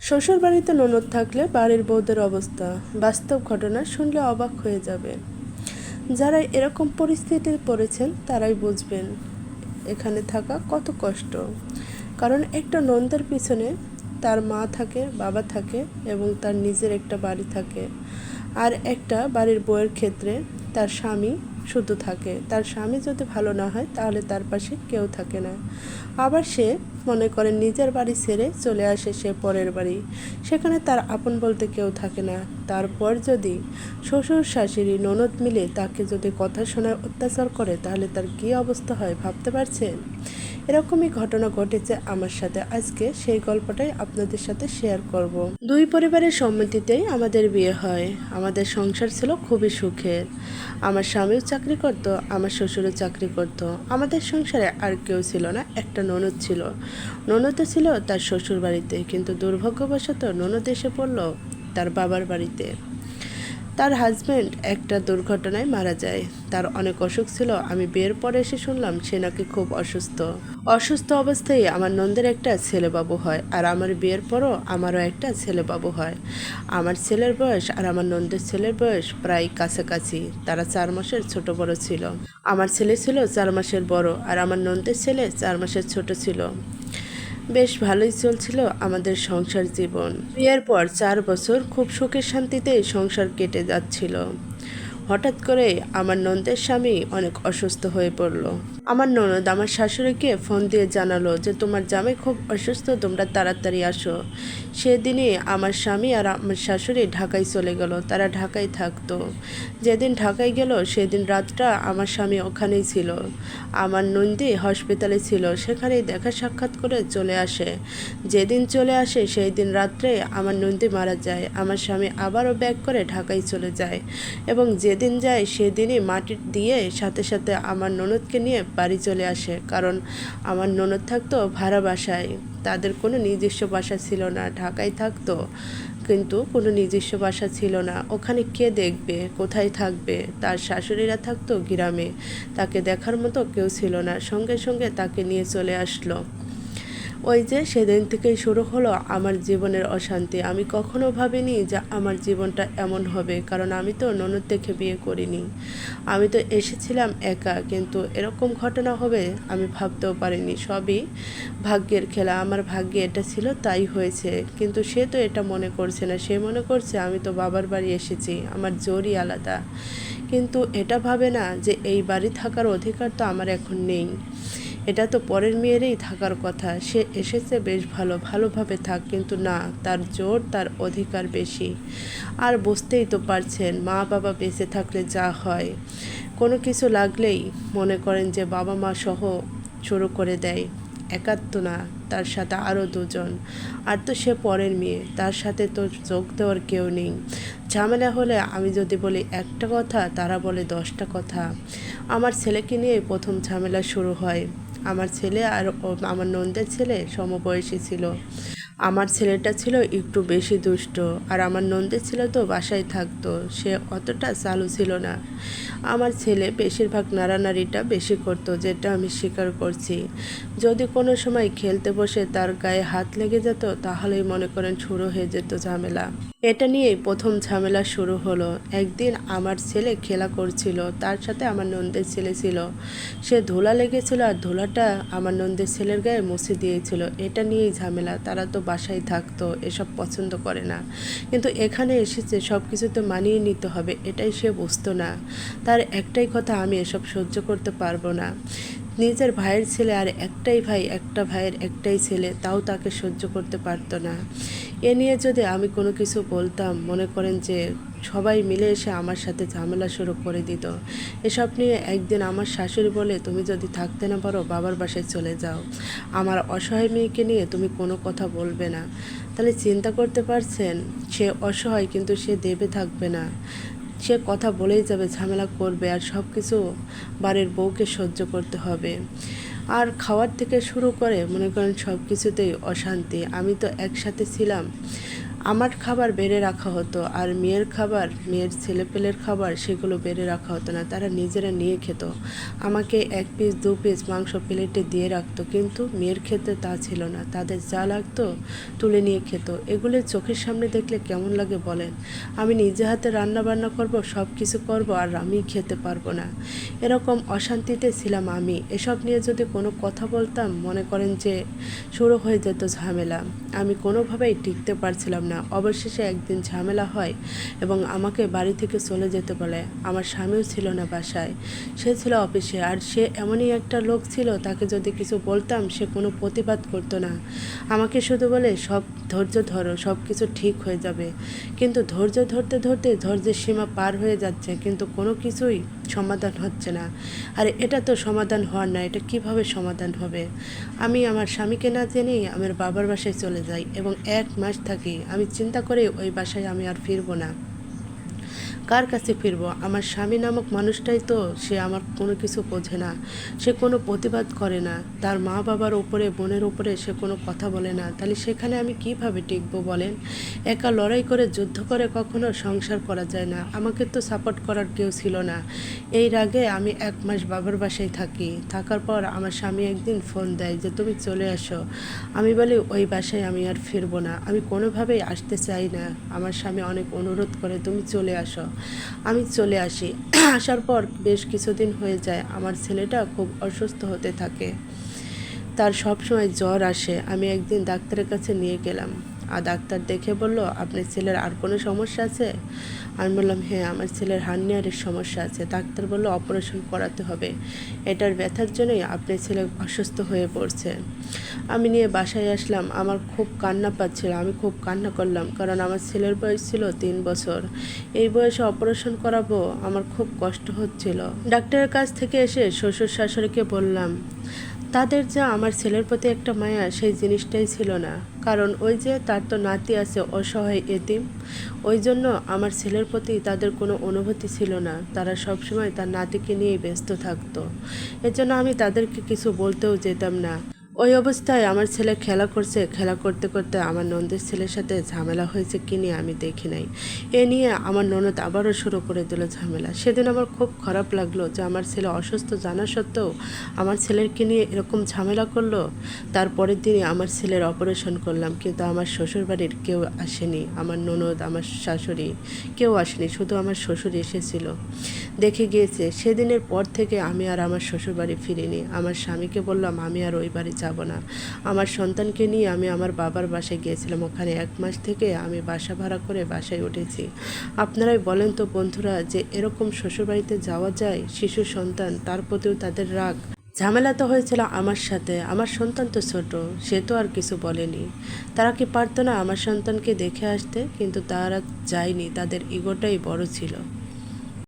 শ্বশুর বাড়িতে ননদ থাকলে বাড়ির বউদের অবস্থা বাস্তব ঘটনা শুনলে অবাক হয়ে যাবে। যারা এরকম পরিস্থিতিতে পড়েছেন তারাই বুঝবেন এখানে থাকা কত কষ্ট। কারণ একটা ননদের পিছনে তার মা থাকে, বাবা থাকে এবং তার নিজের একটা বাড়ি থাকে। আর একটা বাড়ির বউয়ের ক্ষেত্রে তার স্বামী শুধু থাকে। তার স্বামী যদি ভালো না হয় তাহলে তার পাশে কেউ থাকে না। আবার সে মনে করেন নিজের বাড়ি ছেড়ে চলে আসে সে পরের বাড়ি, সেখানে তার আপন বলতে কেউ থাকে না। তারপর যদি শ্বশুর শাশুড়ি ননদ মিলে তাকে যদি কথা শোনায় অত্যাচার করে তাহলে তার কী অবস্থা হয় ভাবতে পারছেন? এরকমই ঘটনা ঘটেছে আমার সাথে। আজকে সেই গল্পটাই আপনাদের সাথে শেয়ার করব। দুই পরিবারের সম্মতিতেই আমাদের বিয়ে হয়। আমাদের সংসার ছিল খুবই সুখের। আমার স্বামীও চাকরি করত, আমার শ্বশুরও চাকরি করত। আমাদের সংসারে আর কেউ ছিল না, একটা ননদ ছিল। ননদও ছিল তার শ্বশুর বাড়িতে, কিন্তু দুর্ভাগ্যবশত ননদ এসে পড়ল তার বাবার বাড়িতে। তার হাজব্যান্ড একটা দুর্ঘটনায় মারা যায়। তার অনেক অসুখ ছিল। আমি বিয়ের পরে এসে শুনলাম সে নাকি খুব অসুস্থ অবস্থায় আমার নন্দের একটা ছেলেবাবু হয়। আর আমার বিয়ের পরও আমারও একটা ছেলেবাবু হয়। আমার ছেলের বয়স আর আমার নন্দের ছেলের বয়স প্রায় কাছাকাছি। তারা 4 মাসের ছোট বড় ছিল। আমার ছেলে ছিল 4 মাসের বড় আর আমার নন্দের ছেলে 4 মাসের ছোট ছিল। বেশ ভালোই চলছিল আমাদের সংসার জীবন। বিয়ের পর 4 বছর খুব সুখে শান্তিতে সংসার কেটে যাচ্ছিল। হঠাৎ করে আমার ননদের স্বামী অনেক অসুস্থ হয়ে পড়ল। আমার ননদ আমার শাশুড়িকে ফোন দিয়ে জানালো যে তোমার জামাই খুব অসুস্থ, তোমরা তাড়াতাড়ি আসো। সেদিনই আমার স্বামী আর আমার শাশুড়ি ঢাকায় চলে গেল। তারা ঢাকায় থাকতো। যেদিন ঢাকায় গেল সেদিন রাতটা আমার স্বামী ওখানেই ছিল। আমার নন্দী হসপিটালে ছিল, সেখানেই দেখা সাক্ষাৎ করে চলে আসে। যেদিন চলে আসে সেই দিন রাত্রে আমার নন্দী মারা যায়। আমার স্বামী আবারও ব্যাক করে ঢাকায় চলে যায় এবং যেদিন যায় সেদিনই মাটি দিয়ে সাথে সাথে আমার ননদকে নিয়ে বাড়ি চলে আসে। কারণ আমার ননদ থাকতো ভাড়া বাসায়, তাদের কোনো নিজস্ব বাসা ছিল না। ঢাকায় থাকতো কিন্তু কোনো নিজস্ব বাসা ছিল না। ওখানে কে দেখবে, কোথায় থাকবে? তার শাশুড়িরা থাকতো গ্রামে, তাকে দেখার মতো কেউ ছিল না। সঙ্গে সঙ্গে তাকে নিয়ে চলে আসলো। ওই যে সেদিন থেকেই শুরু হলো আমার জীবনের অশান্তি। আমি কখনো ভাবিনি যে আমার জীবনটা এমন হবে, কারণ আমি তো ননদ দেখে বিয়ে করিনি। আমি তো এসেছিলাম একা, কিন্তু এরকম ঘটনা হবে আমি ভাবতেও পারিনি। সবই ভাগ্যের খেলা। আমার ভাগ্যে এটা ছিল তাই হয়েছে। কিন্তু সে তো এটা মনে করছে না। সে মনে করছে আমি তো বাবার বাড়ি এসেছি, আমার জোরই আলাদা। কিন্তু এটা ভাবে না যে এই বাড়ি থাকার অধিকার তো আমার এখন নেই। এটা তো পরের মেয়েরই থাকার কথা। সে এসেছে বেশ ভালোভাবে থাক, কিন্তু না, তার জোর, তার অধিকার বেশি। আর বুঝতেই তো পারছেন মা বাবা বেঁচে থাকলে যা হয়, কোনো কিছু লাগলেই মনে করেন যে বাবা মা সহ শুরু করে দেয়। একাত্ম না, তার সাথে আরও দুজন। আর তো সে পরের মেয়ে, তার সাথে তো যোগ দেওয়ার কেউ নেই। ঝামেলা হলে আমি যদি বলি একটা কথা, তারা বলে 10টা কথা। আমার ছেলেকে নিয়ে প্রথম ঝামেলা শুরু হয়। আমার ছেলে আর আমার নন্দের ছেলে সমবয়সী ছিল। আমার ছেলেটা ছিল একটু বেশি দুষ্ট, আর আমার নন্দের ছেলে তো বাসায় থাকতো, সে অতটা চালু ছিল না। আমার ছেলে বেশিরভাগ নাড়ানাড়িটা বেশি করতো, যেটা আমি স্বীকার করছি। যদি কোনো সময় খেলতে বসে তার গায়ে হাত লেগে যেত তাহলেই মনে করেন শুরু হয়ে যেত ঝামেলা। এটা নিয়েই প্রথম ঝামেলা শুরু হলো। একদিন আমার ছেলে খেলা করছিল, তার সাথে আমার নন্দের ছেলে ছিল। সে ধুলা লেগেছিল আর ধুলাটা আমার নন্দের ছেলের গায়ে মুছে দিয়েছিল। এটা নিয়েই ঝামেলা। তারা তো বাসায় থাকতো, এসব পছন্দ করে না। কিন্তু এখানে এসেছে সব কিছু তো মানিয়ে নিতে হবে, এটাই সে বুঝতো না। তার একটাই কথা, আমি এসব সহ্য করতে পারবো না। নিজের ভাইয়ের ছেলে, আর একটাই ভাই, একটা ভাইয়ের একটাই ছেলে, তাও তাকে সহ্য করতে পারতো না। এ নিয়ে যদি আমি কোনো কিছু বলতাম, মনে করেন যে সবাই মিলে এসে আমার সাথে ঝামেলা শুরু করে দিত। এসব নিয়ে একদিন আমার শাশুড়ি বলে, তুমি যদি থাকতে না পারো বাবার বাসায় চলে যাও, আমার অসহায় মেয়েকে নিয়ে তুমি কোনো কথা বলবে না। তাহলে চিন্তা করতে পারছেন, সে অসহায় কিন্তু সে দেবে থাকবে না। সে কথা বলেই যাবে, ঝামেলা করবে, আর সব কিছু বাড়ির বউকে সহ্য করতে হবে। আর খাওয়ার থেকে শুরু করে মনে করেন সব কিছুতেই অশান্তি। আমি তো একসাথে ছিলাম, আমার খাবার বেড়ে রাখা হতো, আর মেয়ের খাবার, মেয়ের ছেলেপেলের খাবার সেগুলো বেড়ে রাখা হতো না, তারা নিজেরা নিয়ে খেত। আমাকে 1 পিস 2 পিস মাংস প্লেটে দিয়ে রাখতো, কিন্তু মেয়ের ক্ষেত্রে তা ছিল না, তাদের যা লাগতো তুলে নিয়ে খেত। এগুলো চোখের সামনে দেখলে কেমন লাগে বলেন? আমি নিজে হাতে রান্না বান্না করব, সব কিছু করব, আর আমি খেতে পারবো না। এরকম অশান্তিতে ছিলাম আমি। এসব নিয়ে যদি কোনো কথা বলতাম, মনে করেন যে শুরু হয়ে যেত ঝামেলা। আমি কোনোভাবেই টিকতে পারছিলাম না। অবশেষে একদিন ঝামেলা হয় এবং আমাকে বাড়ি থেকে চলে যেতে বলে। আমার স্বামীও ছিল না বাসায়, সে ছিল অফিসে। আর সে এমনই একটা লোক ছিল, তাকে যদি কিছু বলতাম সে কোনো প্রতিবাদ করতো না। আমাকে শুধু বলে, সব ধৈর্য ধরো, সব কিছু ঠিক হয়ে যাবে। কিন্তু ধৈর্য ধরতে ধরতে ধৈর্যের সীমা পার হয়ে যাচ্ছে, কিন্তু কোনো কিছুই সমাধান হচ্ছে না। আর এটা তো সমাধান হওয়ার না, এটা কিভাবে সমাধান হবে? আমি আমার স্বামীকে না জেনেই আমার বাবার বাসায় চলে যাই এবং 1 মাস থাকি। আমি চিন্তা করি ওই বাসায় আমি আর ফিরবো না। কার কাছে ফিরবো? আমার স্বামী নামক মানুষটাই তো, সে আমার কোনো কিছু বোঝে না, সে কোনো প্রতিবাদ করে না, তার মা বাবার উপরে, বোনের উপরে সে কোনো কথা বলে না। তাহলে সেখানে আমি কিভাবে টিকবো বলেন? একা লড়াই করে, যুদ্ধ করে কখনো সংসার করা যায় না। আমাকে তো সাপোর্ট করার কেউ ছিল না। এই রাগে আমি 1 মাস বাবার বাসায় থাকি। থাকার পর আমার স্বামী একদিন ফোন দেয় যে তুমি চলে আসো। আমি বলি ওই বাসায় আমি আর ফিরবো না, আমি কোনোভাবেই আসতে চাই না। আমার স্বামী অনেক অনুরোধ করে তুমি চলে আসো। আমি চলে আসি। আসার পর বেশ কিছুদিন হয়ে যায়, আমার ছেলেটা খুব অসুস্থ হতে থাকে। তার সবসময় জ্বর আসে। আমি একদিন ডাক্তারের কাছে নিয়ে গেলাম, আর ডাক্তার দেখে বলল, আপনার ছেলের আর কোনো সমস্যা আছে? আমি বললাম, হ্যাঁ, আমার ছেলের হার্নিয়ারের সমস্যা আছে। ডাক্তার বলল অপারেশন করাতে হবে, এটার ব্যথার জন্যই আপনার ছেলে অসুস্থ হয়ে পড়ছে। আমি নিয়ে বাসায় আসলাম। আমার খুব কান্না পাচ্ছিল, আমি খুব কান্না করলাম, কারণ আমার ছেলের বয়স ছিল 3 বছর। এই বয়সে অপারেশন করাবো, আমার খুব কষ্ট হচ্ছিল। ডাক্তারের কাছ থেকে এসে শ্বশুর শাশুড়িকে বললাম। তাদের যা আমার ছেলের প্রতি একটা মায়া, সেই জিনিসটাই ছিল না। কারণ ওই যে তার তো নাতি আছে, অসহায় এতিম, ওই জন্য আমার ছেলের প্রতি তাদের কোনো অনুভূতি ছিল না। তারা সবসময় তার নাতিকে নিয়েই ব্যস্ত থাকতো। এর জন্য আমি তাদেরকে কিছু বলতেও যেতাম না। ওই অবস্থায় আমার ছেলে খেলা করছে, খেলা করতে করতে আমার ননদের ছেলের সাথে ঝামেলা হয়েছে কি নিয়ে আমি দেখি নাই। এ নিয়ে আমার ননদ আবারও শুরু করে দিল ঝামেলা। সেদিন আমার খুব খারাপ লাগলো যে আমার ছেলে অসুস্থ জানা সত্ত্বেও আমার ছেলেকে নিয়ে এরকম ঝামেলা করলো। তারপরের দিনই আমার ছেলের অপারেশন করলাম, কিন্তু আমার শ্বশুরবাড়ির কেউ আসেনি। আমার ননদ, আমার শাশুড়ি কেউ আসেনি, শুধু আমার শ্বশুর এসেছিল, দেখে গিয়েছে। সেদিনের পর থেকে আমি আর আমার শ্বশুরবাড়ি ফিরিনি। আমার স্বামীকে বললাম আমি আর ওই বাড়ি যাব না। আমার সন্তানকে নিয়ে আমি আমার বাবার বাসায় গিয়েছিলাম। ওখানে 1 মাস থেকে আমি বাসা ভাড়া করে বাসায় উঠেছি। আপনারাই বলেন তো বন্ধুরা, যে এরকম শ্বশুরবাড়িতে যাওয়া যায়? শিশু সন্তান, তার প্রতিও তাদের রাগ। ঝামেলা তো হয়েছিল আমার সাথে, আমার সন্তান তো ছোট, সে তো আর কিছু বলেনি। তারা কি পারতো না আমার সন্তানকে দেখে আসতে? কিন্তু তারা যায়নি, তাদের ইগোটাই বড় ছিল।